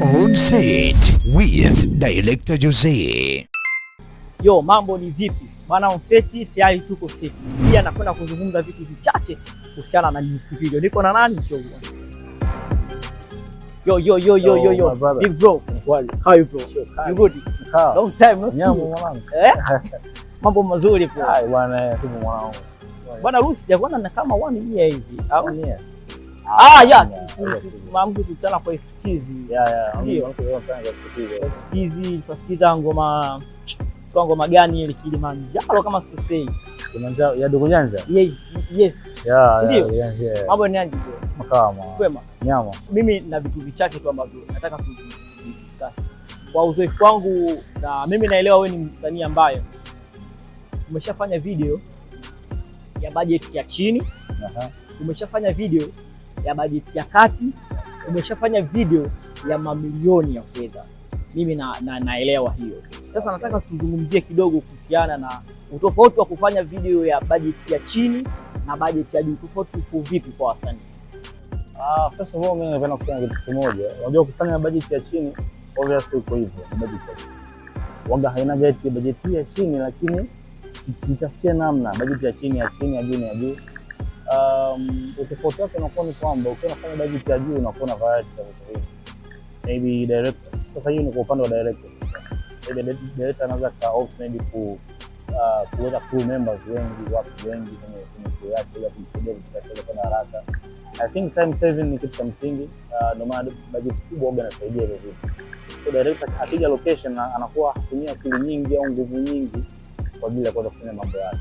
On set with Director Jose. Yo, mambo ni vipi? Bwana, on set tayari tuko set. Pia nakwenda kuzungumza vitu vichache kuhusiana na video. Niko na nani? Yo. Big bro. How are you bro? You good? Long time no see. Mambo mazuri bro. Hai bwana, tupo mwanangu. Bwana Rusi jakuona na kama 1 year hivi. Au ni? Mambo tukutana kwa skizi. Ndio. Skizi, tusikiza ngoma gani ile Kilimanjaro kama sikosei. Kilimanjaro ya Dogo Nyanja? Yes. Ndio. Mambo ni aje bro? Makama. Kwema. Nyama. Mimi na vitu vichache tu ambavyo nataka tudiscuss. Kwa uzoefu wangu, na mimi naelewa wewe ni msanii ambaye umeshafanya video ya budget ya chini, umeshafanya video ya ya kati, umeshafanya video ya mamilioni ya fedha. Mimi naelewa hiyo. Sasa nataka tuzungumzie kidogo kuhusiana na utofauti wa kufanya video ya budget ya chini na budget ya juu. Tofauti uko vipi kwa wasanii? First of all, mimi napenda kusema kitu kimoja. Unajua kufanya budget ya chini obviously iko hivyo, budget ya chini. Wanga haina budget ya chini, lakini nitafikia namna budget ya chini, ya juu na ya juu. Utofauti wake unakuwa ni kwamba ukiwa unafanya budget ya juu unakuwa na variety ya vitu vingi. Maybe director. Sasa hiyo ni kwa upande wa director sasa. Maybe director anaweza maybe kuweka crew members wengi, watu wengi kwenye crew yake ili kumsaidia kwa haraka. I think time saving ni kitu cha msingi. Ndio maana budget kubwa huwa inasaidia hivyo vitu. So director akija location anakuwa hatumia akili nyingi au nguvu nyingi kwa ajili ya kuweza kufanya mambo yake.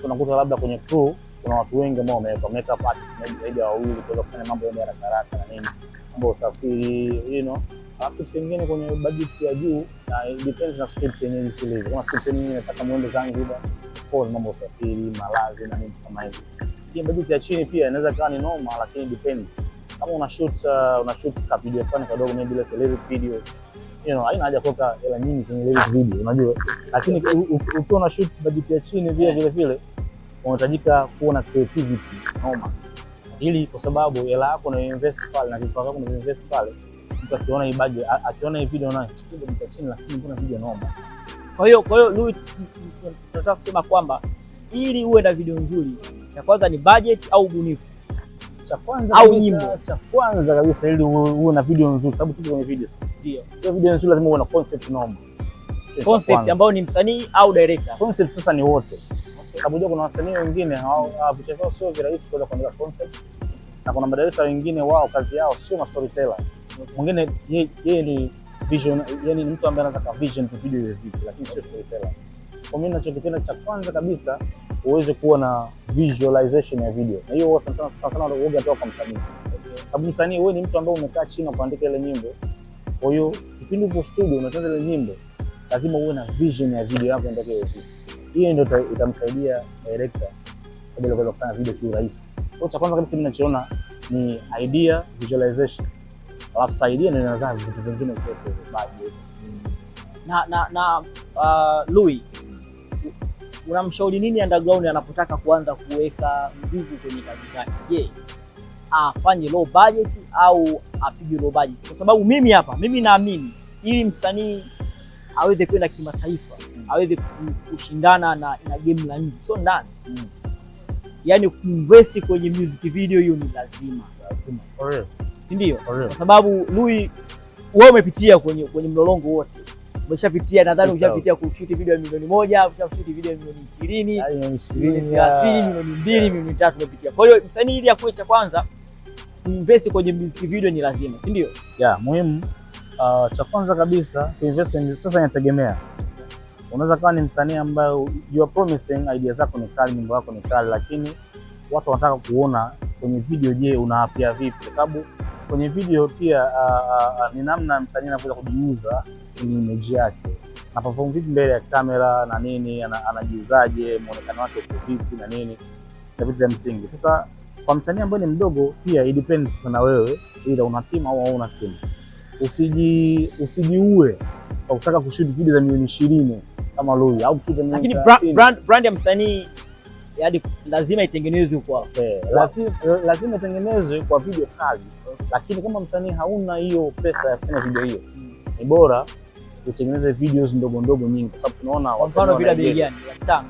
Tunakuta labda kwenye crew kuna watu wengi ambao wameweka makeup artists zaidi ya wawili kuweza kufanya mambo ya haraka na nini, mambo ya usafiri, Alafu kingine kwenye budget ya juu, it depends na script yenyewe ilivyo. Kama script yenyewe inataka muende Zanzibar, kwa mambo ya usafiri, malazi na nini kama hivyo. Hii budget ya chini pia inaweza kuwa ni normal, lakini depends. Kama una shoot ka video fulani kadogo, maybe ile celebrity video, haina haja kuweka hela nyingi kwenye ile video, unajua. Lakini ukiwa una shoot budget ya chini vile unahitajika kuwa na creativity normal. Ili kwa sababu hela yako na invest pale na vifaa vyako na invest pale, mtu akiona hii budget, akiona hii video na budget ya chini, lakini kuna video normal. Kwa hiyo Louis, tunataka kusema kwamba ili uwe na video nzuri, cha kwanza ni budget au ubunifu? Cha kwanza au nyimbo? Cha kwanza kabisa ili uwe na video nzuri, sababu tuko kwenye video sasa. Ndio. Hiyo video nzuri lazima uwe na concept normal. Concept ambayo ni msanii au director? Concept sasa ni wote. Sababu kuna wasanii wengine vichekao sio virahisi kuweza kuandika concept, na kuna madirector wengine wao kazi yao sio storyteller. Mwingine yeye ni vision, yani ni mtu ambaye anataka vision kwa video ile vipi, lakini sio storyteller. Kwa mimi ninachokipenda cha kwanza kabisa uweze kuwa na visualization ya video, na hiyo sana ndio toka kwa msanii. Sababu msanii wewe ni mtu ambaye umekaa chini na kuandika ile nyimbo. Kwa hiyo kipindi uko studio unatengeneza ile nyimbo, lazima uwe na vision ya video yako ndio hiyo. Hiyo ndio itamsaidia director kabla ya kufanya video kwa urahisi. Kwa cha kwanza kabisa mimi ninachoona ni idea, visualization. Alafu saidia ndio inazaa vitu vingine vyote, budget. Louis, unamshauri nini underground anapotaka kuanza kuweka nguvu kwenye kazi zake? Je, afanye low budget au apige low budget? Kwa sababu mimi naamini ili msanii aweze kwenda kimataifa, aweze kushindana na game la nje, so ndani. Yaani kuinvest kwenye music video hiyo ni lazima. Ndio. Kwa sababu Louis, wewe umepitia kwenye mlolongo wote. Umeshapitia, nadhani umeshapitia kushoot video ya milioni 1, umeshoot video ya milioni 20, milioni 30, milioni 2, milioni 3 umepitia. Kwa hiyo msanii ili akue cha kwanza kuinvest kwenye music video ni lazima, si ndio? Muhimu. Cha kwanza kabisa investment sasa inategemea. Unaweza kuwa ni msanii ambaye you are promising idea zako ni kali, nyimbo yako ni kali, lakini watu wanataka kuona kwenye video, je, unaapia vipi? Kwa sababu kwenye video pia ni namna msanii anaweza kujiuza kwenye image yake. Na perform vipi mbele ya kamera na nini, anajiuzaje, muonekano wake uko vipi na nini. Ni vitu vya msingi. Sasa kwa msanii ambaye ni mdogo pia it depends sana wewe, ila una team au hauna team. Usijiue kwa kutaka kushoot video za milioni 20 kama Louis au kitu. Lakini brand ya msanii hadi lazima itengenezwe kwa lazima itengenezwe kwa video kali. Lakini kama msanii hauna hiyo pesa ya kufanya video hiyo, ni bora utengeneze videos ndogo ndogo nyingi, kwa sababu tunaona kwa mfano bila bei gani ya 5.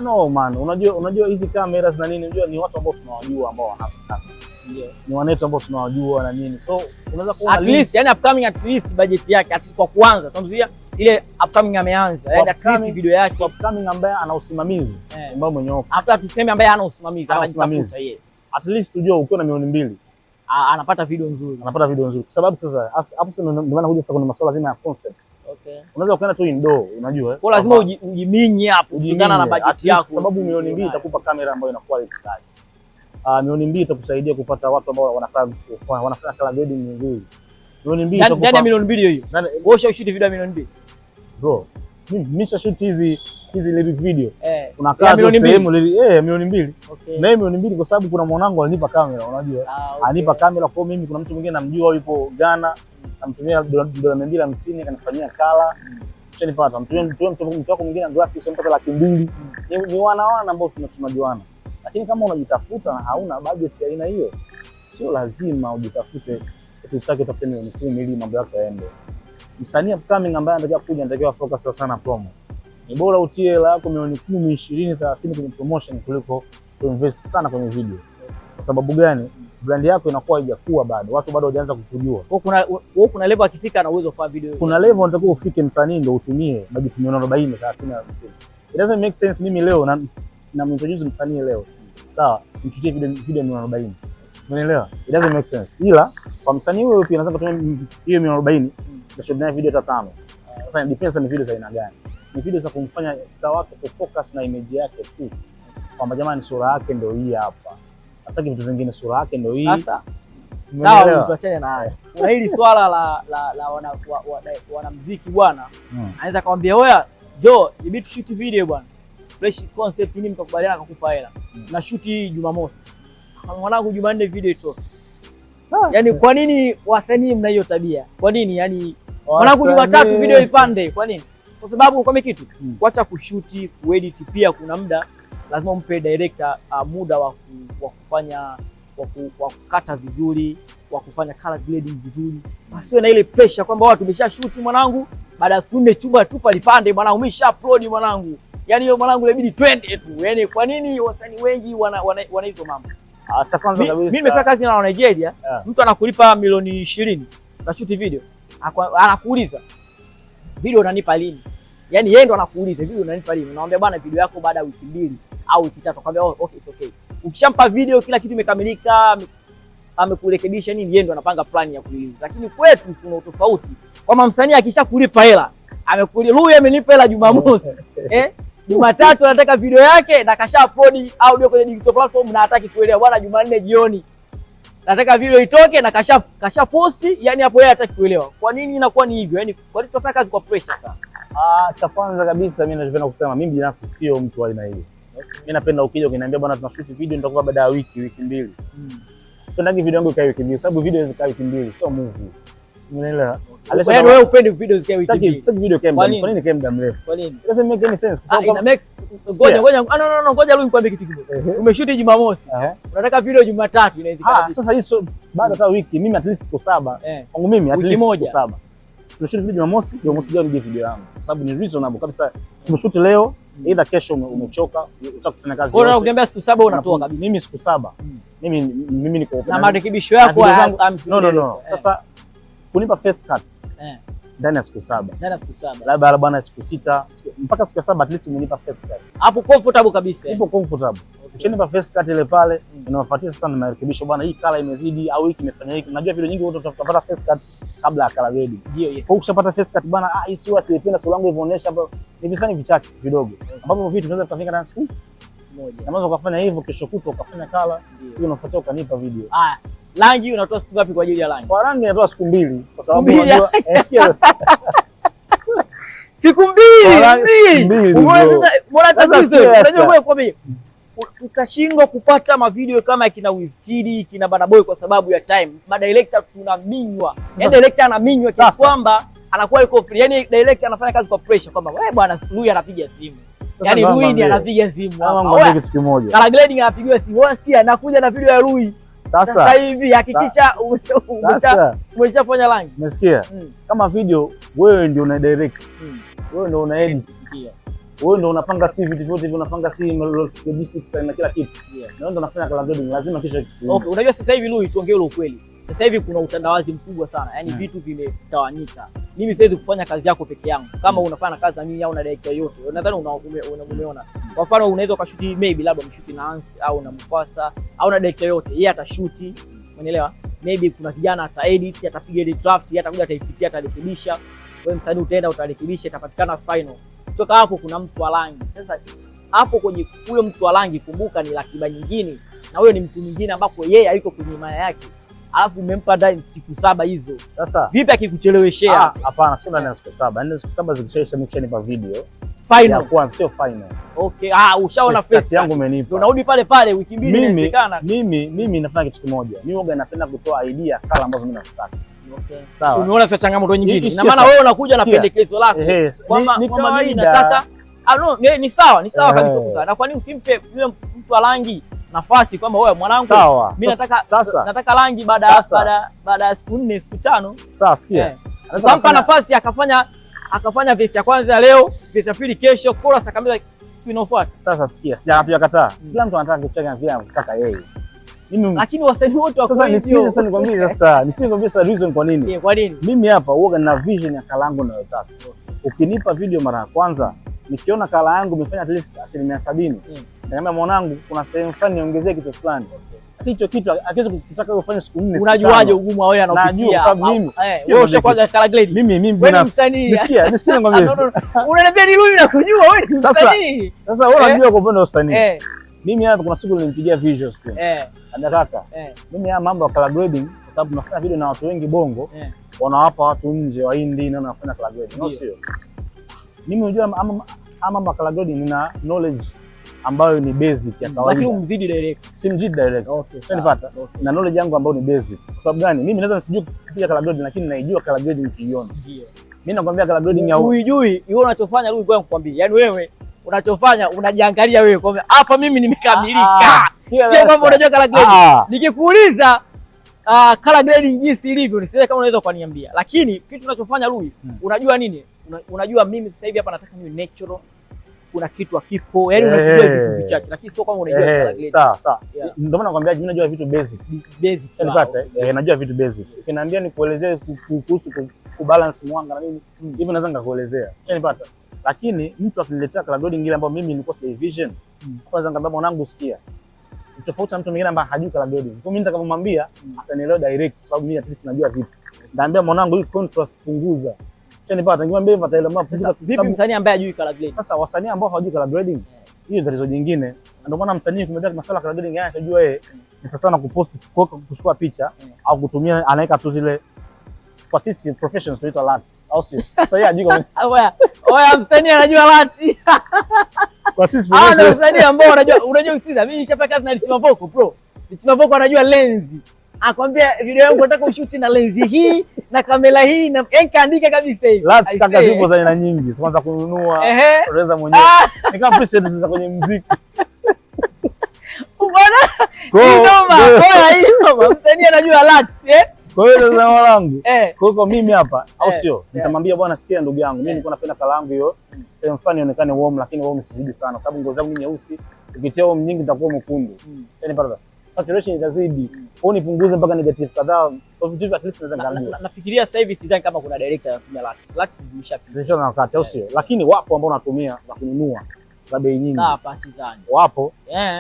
No man, unajua hizi cameras na nini, unajua ni watu ambao tunawajua ambao wanazo kamera. Ni wanetu ambao tunawajua na nini. So unaweza kuona at least, yani upcoming at least budget yake kwa kuanza. Tunamzuia ile upcoming ameanza. Yani at least video yake upcoming ambaye ana usimamizi, ambao mwenyewe. Hata tuseme ambaye hana usimamizi, anajitafuta yeye. At least unajua ukiwa na milioni 2 anapata video nzuri. Kwa sababu sasa hapo sasa ndio maana kuja sasa kuna masuala lazima ya concept. Okay. Unaweza ukaenda tu indoor, unajua. Kwa lazima ujiminye hapo kulingana na budget yako. Kwa sababu milioni 2 itakupa kamera ambayo ina quality kali. Milioni 2 itakusaidia kupata watu ambao wanafanya color grading nzuri. Milioni 2 itakupa ndani ya milioni 2 hiyo. Wewe ushoot video ya milioni 2. Bro, mimi nimeshoot hizi lyric video. Unakaa milioni 2. Milioni 2. Okay. Na milioni 2 kwa sababu kuna mwanangu alinipa kamera, unajua. Okay. Anipa kamera kwa mimi, kuna mtu mwingine namjua yupo Ghana, namtumia dola 250 akanifanyia color. Utanipata. Mtu wako mwingine graphics mpaka 200,000. Ni wana ambao tunajuana. Lakini kama unajitafuta na hauna budget ya aina hiyo, sio lazima ujitafute utafute milioni 10 ili mambo yako yaende. Msanii upcoming ambaye anataka kuja anatakiwa focus sana promo. Ni bora utie hela yako milioni 10, 20, 30 kwenye promotion kuliko kuinvest sana kwenye video. Kwa sababu gani? Brand yako inakuwa haijakuwa bado. Watu bado hawajaanza kukujua. Kuna level akifika na uwezo wa video. Kuna level unatakiwa ufike msanii ndio utumie budget milioni 40, 30 na 50. It doesn't make sense mimi leo na introduce msanii leo. Sawa, nichutie video milioni 40. Umeelewa? It doesn't make sense. Ila kwa msanii huyo pia anaweza kutumia hiyo milioni 40 na naye video 5. Sasa depends ni video za aina gani. Ni video za kumfanya za watu kufocus na image yake tu. Kwamba jamani sura yake ndio hii hapa. Hataki vitu vingine, sura yake ndio hii. Sasa sawa, tuachane na haya. Kuna hili swala la wanamuziki bwana. Anaweza kumwambia wewe, "Jo, ibidi shoot video bwana. Fresh concept nini mtakubaliana akakupa hela. Na shoot hii Jumamosi. Mwanangu Jumanne video itoke." Yaani kwa nini wasanii mna hiyo tabia? Kwa nini? Yaani mwanangu Jumatatu video ipande. Kwa nini? Kwa sababu kwa kitu kuacha kushuti, kuedit pia kuna muda lazima umpe director muda wa kufanya wa kukata vizuri, wa kufanya color grading vizuri. Asiwe na ile pressure kwamba watu tumesha shoot mwanangu, baada ya siku 4 chumba tupa lipande mwanangu, umesha upload mwanangu. Yaani hiyo mwanangu inabidi twende tu. Yaani kwa nini wasanii wengi wana hizo mambo? Cha kwanza kabisa. Mimi nimefanya kazi na Nigeria, mtu anakulipa milioni 20 na shoot video. Anakuuliza video unanipa lini? Yaani yeye ndo anakuuliza video unanipa lini? Unamwambia bwana video yako baada ya wiki 2 au wiki 3. Akwambia okay, it's okay. Ukishampa video kila kitu imekamilika, amekurekebisha nini, yeye ndo anapanga plan ya kurelease. Lakini kwetu kuna tofauti. Kama msanii akishakulipa hela, amekulipa huyu amenipa hela Jumamosi. Jumatatu anataka video yake na kasha upload audio kwenye digital platform na hataki kuelewa bwana Jumanne jioni nataka video itoke na kasha posti, yani hapo yeye hataki kuelewa. Kwa nini inakuwa ni hivyo? Yani kwa nini tunafanya kazi kwa pressure sana? Cha kwanza kabisa mimi ninachopenda kusema, mimi binafsi sio mtu wa aina hiyo. Mimi napenda ukija ukiniambia bwana tunashoot video nitakupa baada ya wiki 2. Sipendagi video yangu ikae wiki 2 sababu video zikae wiki 2 sio movie. Umeelewa? Yaani wewe upendi video zikae wiki 2. Sitaki video kae muda. Kwa nini kae muda mrefu? Kwa nini? It doesn't make any sense. Kwa sababu ngoja leo nikwambie kitu kimoja. Umeshoot Jumamosi. Unataka video Jumatatu inawezekana. Sasa hizo baada ya wiki mimi at least siku 7. Kwangu mimi at least siku 7. Tunashoot video Jumamosi, Jumamosi leo nije video yangu. Kwa sababu ni reasonable kabisa. Tumeshoot leo, either kesho umechoka, unataka kufanya kazi yote. Bora ukiambia siku 7 unatoa kabisa. Mimi siku 7. Mimi niko open. Na marekebisho yako no. Sasa kunipa first cut. Ndani ya siku 7. Ndani ya siku 7. Labda bwana siku 6 mpaka siku 7 at least umenipa first cut. Hapo comfortable kabisa. Ipo comfortable. Ukinipa first cut ile pale, inawafuatia sasa na marekebisho bwana, hii color imezidi au hiki imefanya hiki. Unajua video nyingi utapata first cut kabla ya color grading. Ndio yes. Kwa ukishapata first cut bwana, hii sio asipenda sura yangu ivoonyesha hapo. Ni visani vichache vidogo. Ambapo vitu tunaweza kufanyika ndani siku moja. Na unaweza kufanya hivyo kesho kutwa ukafanya color, siku inafuatia ukanipa video. Rangi unatoa siku ngapi kwa ajili ya rangi? Kwa rangi natoa siku 2 kwa sababu unajua siku 2. Mbona tatizo? Unajua wewe kwa mimi utashindwa kupata mavideo kama kina Wizkid, kina Burna Boy kwa sababu ya time. Director tunaminywa. Yaani director anaminywa kiasi kwamba anakuwa yuko free. Yaani director anafanya kazi kwa pressure kwamba wewe bwana huyu anapiga simu. Yaani Lui anapiga simu hapa. Ngoja kitu kimoja. Color grading anapigiwa simu. Wewe sikia nakuja na video ya Lui. Sasa hivi hakikisha umeshafanya rangi. Umesikia? Kama video wewe ndio una direct. Wewe ndio una edit. Wewe ndio unapanga vitu vyote hivyo, unapanga logistics na kila kitu. Na wewe ndio unafanya color grading, lazima kisha. Okay, unajua sasa hivi Lui, tuongee ule ukweli. Sasa hivi kuna utandawazi mkubwa sana. Yaani vitu vimetawanyika. Mimi siwezi kufanya kazi yako peke yangu. Kama unafanya kazi na mimi au na director yote. Nadhani umeona. Kwa mfano unaweza ukashuti maybe labda mshuti na Hans au na Mufasa au na director yote. Yeye atashuti. Umeelewa? Maybe kuna kijana ata edit, atapiga ile draft, yeye atakuja ataipitia, atarekebisha. Wewe msanii utaenda utarekebisha, itapatikana final. Kutoka hapo kuna mtu wa rangi. Sasa hapo kwenye huyo mtu wa rangi, kumbuka ni ratiba nyingine. Na huyo ni mtu mwingine ambapo yeye hayuko kwenye maana yake. Alafu umempa ndani siku 7 hizo. Sasa vipi akikucheleweshea? Hapana, sio ndani ya siku 7. Yaani siku 7 zikishaisha mkishanipa video final kwanza, sio final. Okay, ushaona face yangu umenipa. Ndio narudi pale pale wiki mbili inawezekana. Mimi nafanya kitu kimoja. Mimi huwa napenda kutoa idea kala ambazo mimi nataka. Okay. Sawa. Umeona sasa changamoto nyingine. Ina maana wewe unakuja na pendekezo lako. Kwamba mimi nataka ni sawa kabisa. Na kwa nini usimpe yule mtu wa rangi nafasi kwamba wewe mwanangu mimi nataka rangi baada ya siku 4 siku 5. Sawa, sikia. Akampa nafasi akafanya verse ya kwanza leo, verse ya pili kesho, chorus akamaliza inayofuata. Sasa sikia, sijakataa. Kila mtu anataka kitu chake vile anataka yeye. Lakini wasanii wote wako hivyo. Sasa nikwambie sasa reason kwa nini? Kwa nini? Mimi hapa huwa na vision ya kala yangu ninayotaka. Ukinipa video mara ya kwanza, nikiona kala yangu imefanya at least 70%, naambia mwanangu kuna sehemu fulani niongezee kitu fulani. Si hicho kitu akiweza kukitaka ufanye siku 4. Unajuaje ugumu wa wewe anakutia? Najua sababu mimi wewe ushakuwa color grade. Mimi binafsi. Nisikia ngombe. Unaniambia ni Lui nakujua wewe ni msanii. Sasa wewe unajua kwa upande wa usanii. Mimi hapa kuna siku nilimpigia visuals. Anataka. Mimi haya mambo ya color grading kwa sababu tunafanya video na watu wengi Bongo. Wanawapa watu nje wa Hindi na wanafanya color grading. Sio. Mimi unajua mambo ya color grading nina knowledge ambayo ni basic ya kawaida. Lakini umzidi direct. Simjidi direct. Okay. Unanipata? Na knowledge yangu ambayo ni basic. Kwa sababu gani? Mimi naweza nisijue kupiga color grading lakini naijua color grading ukiiona. Ndio. Mimi nakwambia color grading ya uijui, wewe unachofanya Lui kwa kukwambia. Yaani wewe unachofanya unajiangalia wewe kwamba hapa mimi nimekamilika. Sio kwamba unajua color grading. Nikikuuliza color grading jinsi ilivyo nisije kama unaweza kuniambia. Lakini kitu unachofanya Lui, unajua nini? Unajua mimi sasa hivi hapa nataka niwe natural. Kuna kitu hakiko, yaani unajua vitu vichache lakini sio kama unajua color grading. Sawa. Ndio maana nakwambia mimi najua vitu basic. Unapata? Najua vitu basic. Ukiniambia nikuelezee kuhusu kubalance mwanga na nini, hivyo naweza nikakuelezea. Unapata? Lakini mtu akiniletea color grading ile ambayo mimi nilikuwa television, kwanza ngamba mwanangu sikia. Tofauti na mtu mwingine ambaye hajui color grading. Kwa mimi nitakapomwambia atanielewa direct kwa sababu mimi at least najua vitu. Naambia mwanangu hii contrast punguza. Nipata ngimwambia hivyo ataelewa vipi msanii ambaye hajui color grading. Sasa wasanii ambao hawajui color grading, hiyo tatizo jingine. Ndio maana msanii kumedaka masuala color grading yeye anajua yeye ni sasa na kupost kuchukua picha au kutumia anaweka tu zile kwa sisi professionals tunaitwa LUTs au sio? Sasa yeye ajiko oya msanii anajua LUT. Kwa sisi na msanii ambao unajua sisi mimi nishafanya kazi na Lichimavoko bro. Lichimavoko anajua lens. Akwambia video yangu nataka ushuti na lens hii na kamera hii na kaandika kabisa hivi. LUTs kaka zipo za aina nyingi. Kwanza kununua unaweza mwenyewe. Ni kama presets za kwenye muziki. Bwana. Noma. Msanii anajua LUTs Kwa hiyo ndio wangu. Kwa hiyo mimi hapa au sio? Nitamwambia bwana sikia ndugu yangu, mimi nilikuwa napenda kala yangu hiyo sehemu fulani ionekane warm lakini warm isizidi sana kwa sababu ngozi yangu ni nyeusi. Ukitia warm nyingi itakuwa mwekundu. Yaani pale saturation itazidi. Kwa hiyo nipunguze mpaka negative kadhaa. Positive at least naweza ngambia. Nafikiria sasa hivi sidhani kama kuna director anatumia LUTs. LUTs zimeshapita na wakati au sio? Lakini wapo ambao wanatumia za kununua za bei nyingi. Hapa sidhani. Wapo.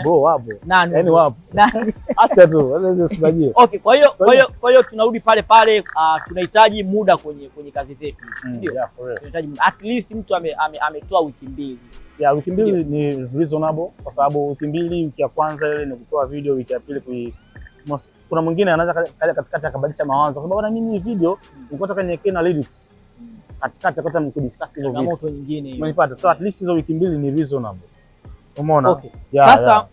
Bro wapo. Yaani wapo. Acha tu, wewe usijie. Okay, kwa hiyo tunarudi pale pale, tunahitaji muda kwenye kazi zetu. Ndio. Tunahitaji at least mtu ametoa wiki 2. Wiki 2 ni reasonable kwa sababu wiki 2, wiki ya kwanza ile ni kutoa video, wiki ya pili kuna mwingine anaweza kaja katikati akabadilisha mawazo. Kwa sababu mimi video nilikuwa nataka niweke na lyrics. Katikati akata mkudiscuss hilo vitu. Moto nyingine hiyo. Umenipata? So at least hizo wiki 2 ni reasonable. Umeona? Okay. Sasa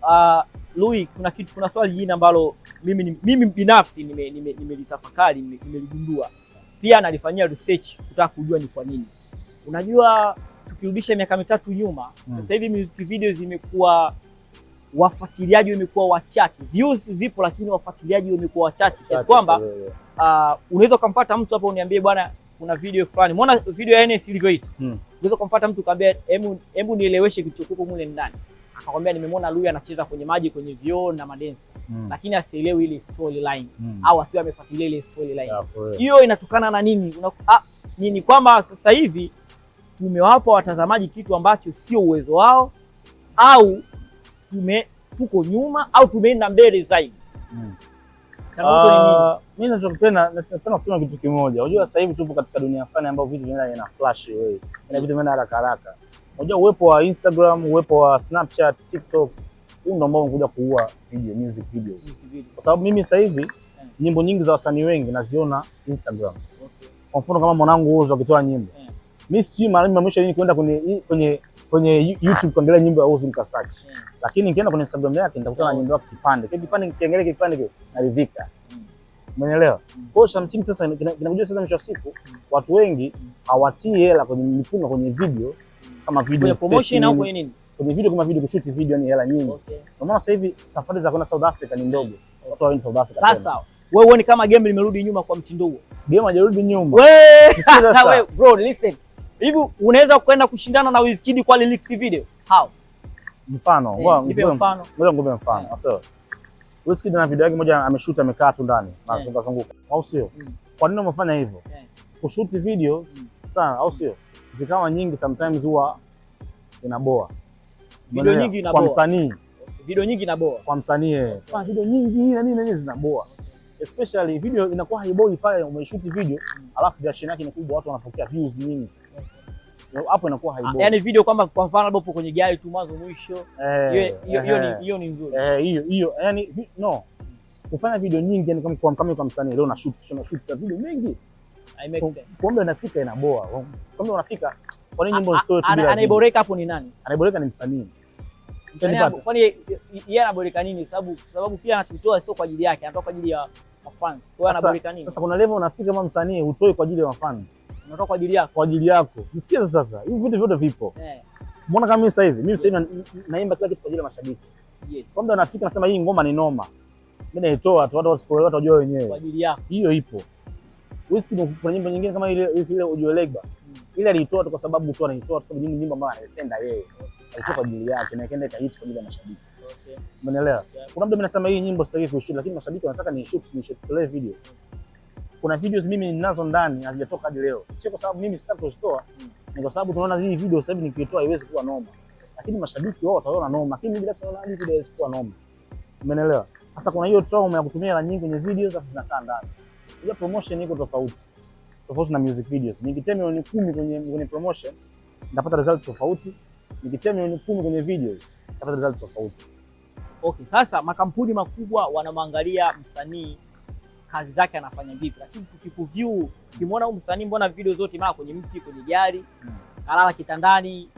Lui, kuna swali jingine ambalo mimi binafsi nimelitafakari, nimeligundua. Pia nalifanyia research kutaka kujua ni kwa nini. Unajua ukirudisha miaka 3 nyuma, sasa hivi music video zimekuwa, wafuatiliaji wamekuwa wachache, views zipo lakini wafuatiliaji wamekuwa wachache, kiasi kwamba unaweza kumpata mtu hapo uniambie bwana kuna video fulani, umeona video ya NS ilivyoita, unaweza kumpata mtu kaambia hebu nieleweshe kilichokuwa mule ndani, akakwambia nimemwona Lui anacheza kwenye maji kwenye vioo na madensa, lakini asielewi ile storyline au asiwe amefuatilia ile storyline. Hiyo inatokana na nini? Nini? Kwamba sasa hivi tumewapa watazamaji kitu ambacho sio uwezo wao, au tuko nyuma, au tumeenda mbele zaidi. Mimi napenda kusema kitu kimoja. Unajua sasa hivi tupo katika dunia fulani ambayo vitu vinaenda flash way. Vitu vinaenda haraka haraka. Unajua uwepo wa Instagram, uwepo wa Snapchat, TikTok, huu ndio ambao unakuja kuua music videos. Kwa sababu mimi sasa hivi nyimbo nyingi za wasanii wengi naziona Instagram. Kwa mfano kama mwanangu Uzo akitoa nyimbo. Mimi si mara mwisho nini kwenda kwenye YouTube kuangalia nyimbo ya Uzo nikasearch. Lakini nikienda kwenye Instagram yake nitakutana na nyimbo yake kipande. Kipande nikiangalia kipande naridhika. Umeelewa? Kwa hiyo msingi sasa inakuja sasa mwisho wa siku watu wengi hawatii hela kwenye mifumo kwenye video kama video kwenye promotion au kwenye nini? Kwenye video kama video kushoot video ni hela nyingi. Kwa maana sasa hivi safari za kwenda South Africa ni ndogo. Watu wa South Africa. Sasa wewe uone kama game limerudi nyuma kwa mtindo huo. Game hajarudi nyuma. Wewe bro listen. Hivi unaweza kwenda kushindana na Wizkid kwa lyrics video? How? Mfano, nipe mfano. Ngoja ngombe mfano. Sawa. Wizkid na video yake moja ameshoot amekaa tu ndani, anazunguka zunguka. Au sio? Kwa nini umefanya hivyo? Kushoot video sana, au sio? Zikawa nyingi sometimes huwa inaboa. Video nyingi inaboa. Kwa msanii. Video nyingi inaboa. Kwa msanii kwa video nyingi na nini zinaboa. Especially video inakuwa haiboi pale umeshoot video, alafu reaction yake ni kubwa, watu wanapokea views nyingi. Hapo inakuwa haiboi. Yaani video kwamba kwa mfano labda upo kwenye gari tu mwanzo mwisho. Hiyo ni nzuri. Hiyo yani no. Kufanya video nyingi yani kama kwa msanii leo na shoot video mengi. I make sense. Kumbe inafika inaboa. Kumbe unafika kwa nini nyimbo story tu bila. Anaiboreka hapo ni nani? Anaiboreka ni msanii. Kwani yeye anaboreka nini? Sababu pia anatoa sio kwa ajili yake, anatoa kwa ajili ya fans. Kwa hiyo anaboreka nini? Sasa kuna level unafika kama msanii utoi kwa ajili ya fans. Unatoa kwa ajili yako. Kwa ajili yako. Nisikize sasa. Hivi vitu vyote vipo. Mbona kama mimi sasa hivi naimba kila kitu kwa ajili ya mashabiki. Yes. Kwa mtu anafika anasema hii ngoma ni noma. Mimi naitoa tu watu wasipoelewa watu wajue wenyewe. Kwa ajili yako. Hiyo ipo. Wizkid kuna nyimbo nyingine kama ile Ujue Legba. Ile alitoa tu kwa sababu tu anaitoa tu nyimbo ambayo anapenda yeye. Alitoa kwa ajili yake na ikaenda ikahit kwa ajili ya mashabiki. Umeelewa? Kuna mtu anasema hii nyimbo sitaki kuishoot lakini mashabiki wanataka ni shoot video. Kuna videos mimi ninazo ndani hazijatoka hadi leo. Sio kwa sababu mimi sitaki kuzitoa, ni kwa sababu tunaona hii video sasa hivi nikitoa haiwezi kuwa noma. Lakini mashabiki wao wataona noma, lakini mimi binafsi naona hii video haiwezi kuwa noma. Umeelewa? Sasa kuna hiyo trauma ya kutumia hela nyingi kwenye videos afu zinakaa ndani. Hiyo promotion iko tofauti na music videos. Nikitia milioni 10 kwenye promotion nitapata result tofauti. Nikitia milioni 10 kwenye videos nitapata result tofauti. Okay, sasa makampuni makubwa wanamwangalia msanii kazi zake anafanya vipi, lakini tukikuview ukimwona huyu msanii mbona video zote mara kwenye mti, kwenye gari, kalala kitandani,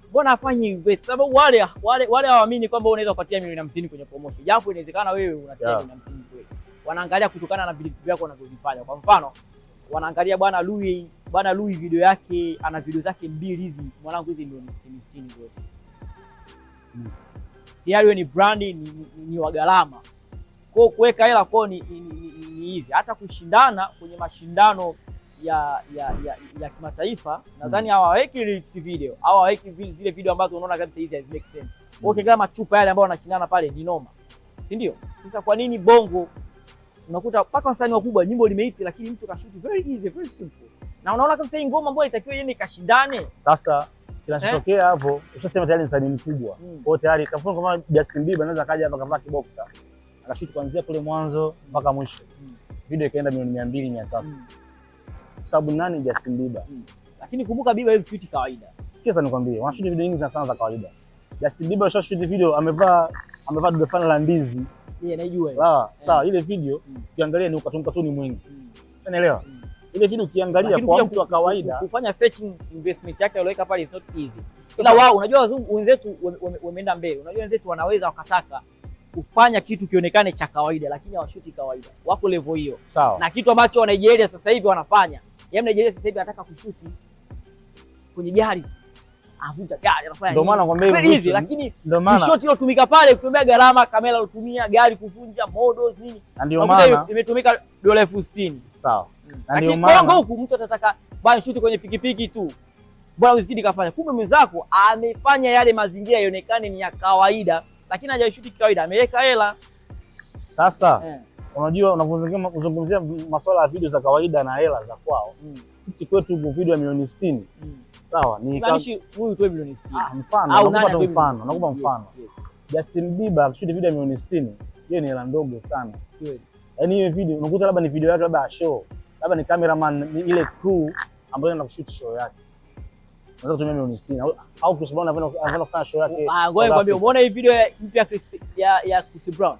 mbona afanye hivyo? Sababu wale hawaamini kwamba unaweza kupatia milioni 50 kwenye promotion. Japo inawezekana wewe unatia milioni 50 kweli. Wanaangalia kutokana na vitu vyako unavyofanya. Kwa mfano, wanaangalia bwana Lui video yake ana video zake 2 hivi, mwanangu hizi milioni 60 kweli. Tayari ni brand ni wa gharama. Kwa kuweka hela kwao ni hivi. Hata kushindana kwenye mashindano ya kimataifa nadhani hawaweki video, hawaweki zile video ambazo unaona kabisa hizi hazi make sense. Okay, kama chupa yale ambao wanashindana pale ni noma. Si ndio? Sasa kwa nini Bongo unakuta mpaka wasanii wakubwa nyimbo limeiti lakini mtu kashuti very easy, very simple. Na unaona kama hii ngoma ambayo itakiwa yeye kashindane. Sasa kinachotokea hapo, ushasema tayari msanii mkubwa. Kwa hiyo tayari kafuna kama Justin Bieber anaweza kaja hapa kavaa kiboxer. Akashuti kuanzia kule mwanzo mpaka mwisho. Video ikaenda milioni 200 300. Kwa sababu nani? Justin Bieber. Lakini kumbuka Bieber hizo shoot kawaida. Sikia sasa nikwambie, wanashoot video nyingi sana za kawaida. Justin Bieber shashoot video amevaa dude fulani la ndizi. Yeye anajua hiyo. Sawa, ile video ukiangalia ni katuni mwingi. Unaelewa? Ile video ukiangalia kwa mtu wa kawaida, kufanya searching investment yake aliyoweka pale is not easy. Ila wao unajua wazungu wenzetu wameenda mbele. Unajua wenzetu wanaweza wakataka kufanya kitu kionekane cha kawaida lakini hawashuti kawaida. Wako level hiyo. Sawa. Na kitu ambacho wa Nigeria sasa hivi wanafanya. Nigeria sasa hivi anataka kushuti kwenye gari. avuta gari anafanya ndio maana nakwambia hivi, lakini ni shot iliyotumika pale kutumia gharama, kamera iliyotumia, gari kuvunja, models nini, ndio maana imetumika dola 60,000. Sawa. Lakini bongo huku mtu atataka bwana shoot kwenye pikipiki tu, bwana Wizkid kafanya, kumbe mwenzako amefanya yale mazingira yaonekane ni ya kawaida, lakini hajashuti kawaida, ameweka hela. Sasa unajua unapozungumzia masuala ya video za kawaida na hela za kwao, sisi kwetu huko video ya milioni 60. Sawa, ni maanisha huyu tu milioni 60. Mfano, nakupa mfano. Justin Bieber akishuti video ya milioni 60, hiyo ni hela ndogo sana. Yaani hiyo video unakuta labda ni video yake, labda show, labda ni cameraman, ile crew ambayo anakushoot show yake, unaweza kutumia milioni 60 au Chris Brown anafanya show yake. Ngoja nikwambie, umeona hii video mpya ya Chris Brown?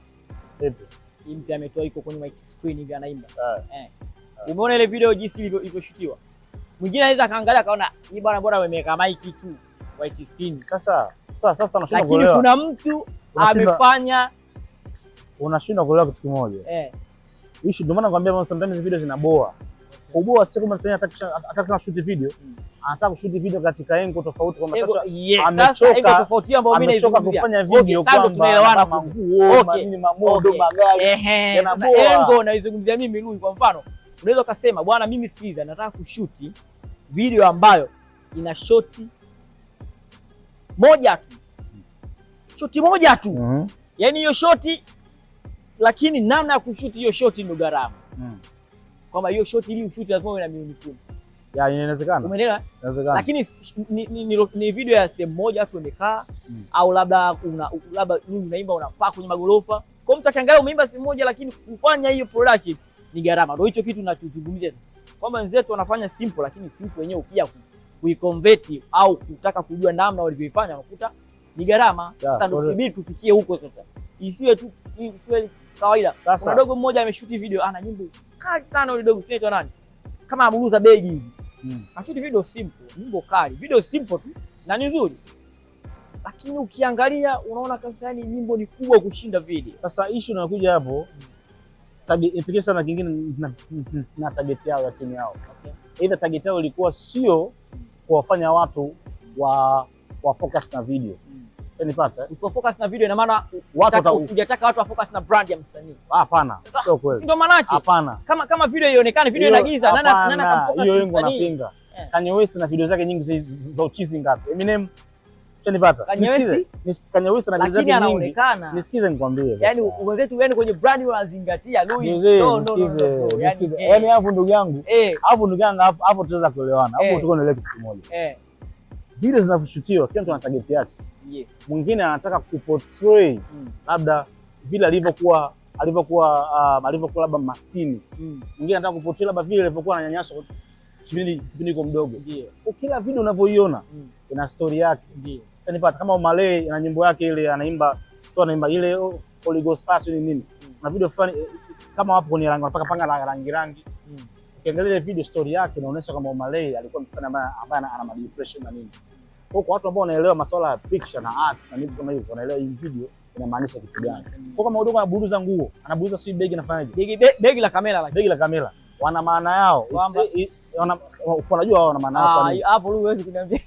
Mpya ametoa, iko kwenye mic screen hivi anaimba. Umeona ile video jinsi ilivyoshutiwa? Mwingine anaweza kaangalia kaona hii bwana bora ameweka mic tu white screen. Sasa unashindwa kuelewa. Lakini kuna mtu amefanya, unashindwa kuelewa kitu kimoja. Issue ndio maana nakwambia sometimes video zinaboa. Uboa sio kama sasa anataka shoot video, anataka kushoot video katika angle tofauti, kwamba sasa angle tofauti ambayo mimi naitoka kufanya video kwamba tunaelewana manguo nini, mamodo, magari yanaboa. Angle naizungumzia mimi Lui, kwa mfano unaweza kusema bwana, mimi sikiliza, nataka kushuti video ambayo ina shoti moja tu, yaani hiyo shoti, lakini namna ya kushuti hiyo shoti ndio gharama. Kwamba hiyo shoti ili ushuti lazima uwe na milioni 10. Ya, inawezekana. Umeelewa? Inawezekana. Lakini ni video ya sehemu moja watu wamekaa, au labda unaimba unapaa kwenye magorofa. Kwa mtu akiangalia umeimba sehemu moja, lakini kufanya hiyo product ni gharama. Ndio hicho kitu tunachozungumzia sasa. Kwamba wenzetu wanafanya simple, lakini simple yenyewe pia kuiconvert au kutaka kujua namna walivyoifanya unakuta ni gharama. Sasa ndio kibidi tufikie huko sasa. Isiwe tu isiwe kawaida. Kuna dogo mmoja ameshuti video, ana nyimbo kali sana, yule dogo tunaitwa nani? Kama amuuza begi hivi. Ashuti video simple, nyimbo kali, video simple tu na ni nzuri. Lakini ukiangalia unaona kabisa yani nyimbo ni kubwa kushinda video. Sasa issue inakuja hapo, target sana kingine na target yao ya timu yao. Either target yao ilikuwa sio kuwafanya watu wa focus na video. Unanipata? Uko focus na video ina maana unataka watu wa focus na brand ya msanii. Hapana, sio kweli. Si ndio maana yake? Hapana. Kama video ionekane, video ina giza, nani akamfocus hiyo yengo napinga. Kanye West na video zake nyingi za uchizi ngapi? Eminem, unanipata? Kanye West na video zake nyingi anaonekana. Nisikize nikwambie. Yaani wenzetu kwenye brand wanazingatia Louis. No. Yaani hapo ndugu yangu. Hapo tutaweza kuelewana. Hapo tuko naelewa kitu kimoja. Video zinavyoshutiwa kila mtu ana target yake. Yes. Mwingine anataka kuportray labda vile alivyokuwa labda maskini. Mwingine anataka kuportray labda vile alivyokuwa ananyanyaswa kipindi yuko mdogo. Kila video unavyoiona ina story yake. Unanipata? Kama Omalay ana nyimbo yake ile anaimba ile Holy Ghost Fast ni nini? Na video fulani kama wapo kwenye rangi mpaka panga rangi. Ukiangalia ile video story yake inaonyesha kama Omalay alikuwa mfanya ambaye ana depression na nini. Kwa watu ambao wanaelewa masuala ya picture na art na vitu kama hivyo, wanaelewa hii video inamaanisha kitu gani. Kwa kama udogo anaburuza nguo, anaburuza si begi nafanyaje? Begi la kamera. Wana maana yao. Wanajua wao wana maana yao kwa nini? Hapo huwezi kuniambia.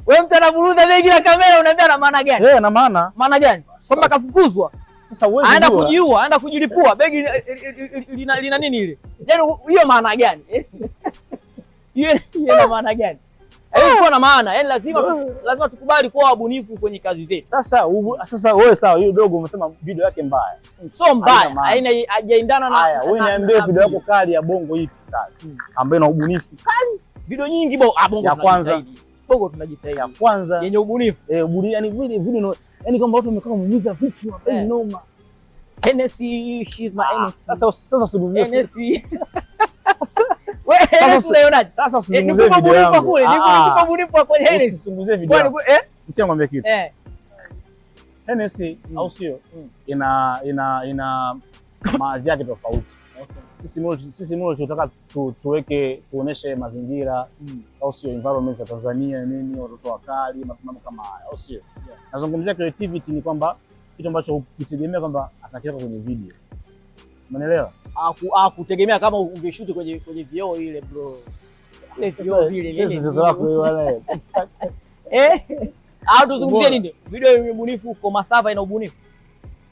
Wewe mtu anaburuza begi la kamera unaambia na maana gani? Na maana. Maana gani? Kwamba kafukuzwa. Sasa uwezi aenda kujiua, aenda kujilipua. Begi lina nini ile? Yaani hiyo maana gani? Hiyo ina maana gani? Haiko na maana. Yaani lazima tukubali kuwa wabunifu kwenye kazi zetu. Sasa wewe sawa, hiyo dogo umesema video yake mbaya. Sio mbaya, hajaendana na. Haya, wewe niambie video yako kali ya bongo ipi kali ambayo ina ubunifu kali? Video nyingi bongo ya kwanza. Bongo tunajitahidi. Ya kwanza yenye ubunifu. Yaani video yaani kama watu wamekaa kumuuliza vitu hapa noma. Hennessy, she's my Hennessy. Sasa usizungumzie Hennessy. Wewe Hennessy unaionaje? Sasa usizungumzie video yangu. Nikupa bunifu kwa Hennessy. Usizungumzie video yangu. Nisimwambie kitu. Hennessy au sio? Ina maadhi yake tofauti. Sisi mlo tunataka tuoneshe mazingira au sio, environment za Tanzania nini, watoto wakali, mambo kama haya au sio? Nazungumzia creativity, ni kwamba kitu ambacho ukitegemea kwamba atakiweka kwenye video. Umeelewa? Kutegemea kama ungeshoot kwenye vioo ile bro. Au tuzungumzie nini? Video yenye ubunifu kwa Masava ina ubunifu.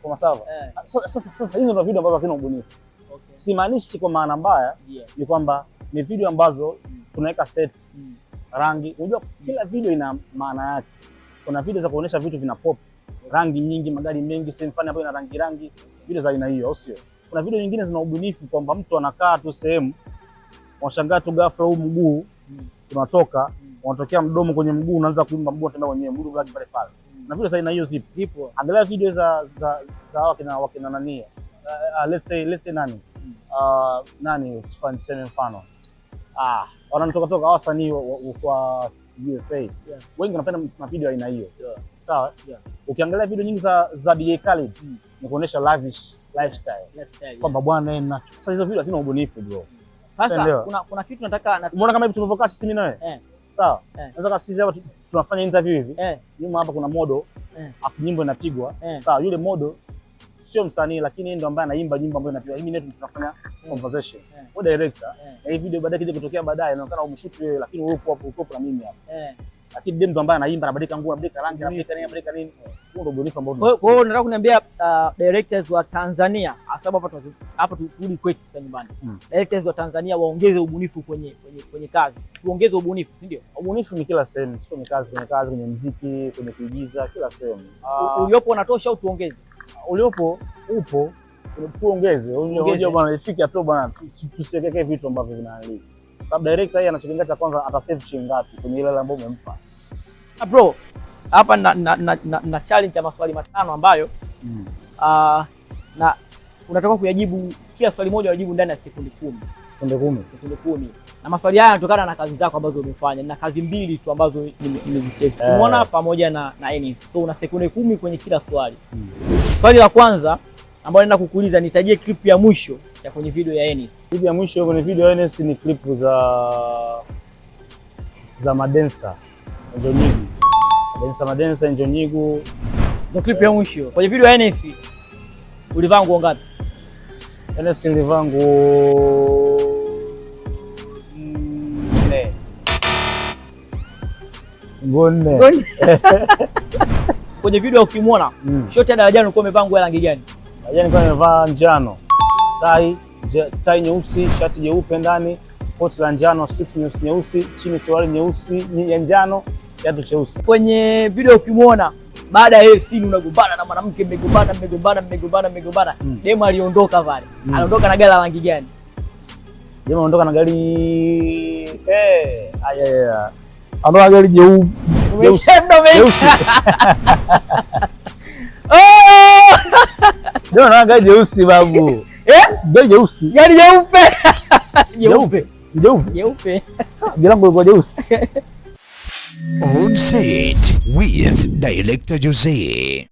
Kwa Masava. Sasa hizo ndio video ambazo hazina ubunifu. Okay. Simaanishi kwa maana mbaya, ni kwamba ni video ambazo tunaweka set rangi. Unajua kila video ina maana yake. Kuna video za kuonyesha vitu vina pop, rangi nyingi, magari mengi, sehemu fulani ambayo ina rangi, video za aina hiyo, au sio? Kuna video nyingine zina ubunifu kwamba mtu anakaa tu sehemu, unashangaa tu ghafla huu mguu unatoka, unatokea mdomo kwenye mguu, unaanza kuimba, mguu unatembea wenyewe, mguu baki pale pale. Na video za aina hiyo zipo. Angalia video za wakina nani? Let's say nani? Tuseme mfano. Wanatoka hawa wasanii wa USA. Wengi wanapenda video aina hiyo. Sawa? Ukiangalia video nyingi za DJ Khaled ni kuonesha lavish lifestyle. Kwamba bwana na sasa hizo video hazina ubunifu bro. Sasa kuna kitu nataka umeona kama hivi tunavyokaa sisi mimi na wewe. Sawa? Nataka sisi hapa tunafanya interview hivi. Nyuma hapa kuna model, afu nyimbo inapigwa. Sawa, yule model sio msanii lakini yeye ndo ambaye anaimba nyimbo ambayo inapigwa. Mimi netu tunafanya conversation. Kwa director, na hii video baadaye kija kutokea baadaye inaonekana umeshoot wewe lakini wewe uko na mimi hapa. Lakini dem ndo ambaye anaimba, anabadilika nguo, anabadilika rangi, anabadilika nini? Huo ndo ubunifu ambao. Kwa hiyo nataka kuniambia directors wa Tanzania, sababu hapa turudi kwetu nyumbani. Directors wa Tanzania waongeze ubunifu kwenye kazi. Tuongeze ubunifu, si ndio? Ubunifu ni kila sehemu, sio kwenye kazi, kwenye muziki, kwenye kuigiza, kila sehemu. Uliopo unatosha au tuongeze? Uliopo upo, tuongeze. Unajua bwana, ifike tu bwana, tusiwekeke vitu ambavyo vinaandika. Sababu director yeye anachokinga cha kwanza ata save shilingi ngapi kwenye ile ambayo umempa. Bro, hapa na challenge ya maswali 5 ambayo na unataka kuyajibu kila swali moja unajibu ndani ya sekunde 10. Sekunde 10. Na maswali haya yanatokana na kazi zako ambazo umefanya. Na kazi 2 tu ambazo nimezisave. Umeona pamoja na Enis. So una sekunde 10 kwenye kila swali. Swali la kwanza ambayo naenda kukuuliza, nitajie clip ya mwisho ya kwenye video ya Enis. Clip ya mwisho kwenye video ya Enis ni clip za Madensa Njonigu. Madensa Njonigu. Ndio clip ya mwisho. Kwenye video ya Enis ulivaa nguo ngapi? Enis ulivaa nguo 4. Kwenye video ukimwona shoti ya Darajani ulikuwa umevaa nguo ya rangi gani? Darajani alikuwa amevaa njano. Tai nyeusi, shati jeupe ndani, koti la njano, strips nyeusi, chini suruali nyeusi ya njano, kiatu cheusi. Kwenye video ukimwona baada ya scene unagombana na mwanamke, mmegombana. Demo aliondoka pale. Aliondoka na gari la rangi gani? Demo aliondoka na gari anaona gari jeusi. Ndio na gari jeusi babu. Gari jeusi. Gari jeupe. Jeupe. Gari langu jeusi. On set with Director Jose.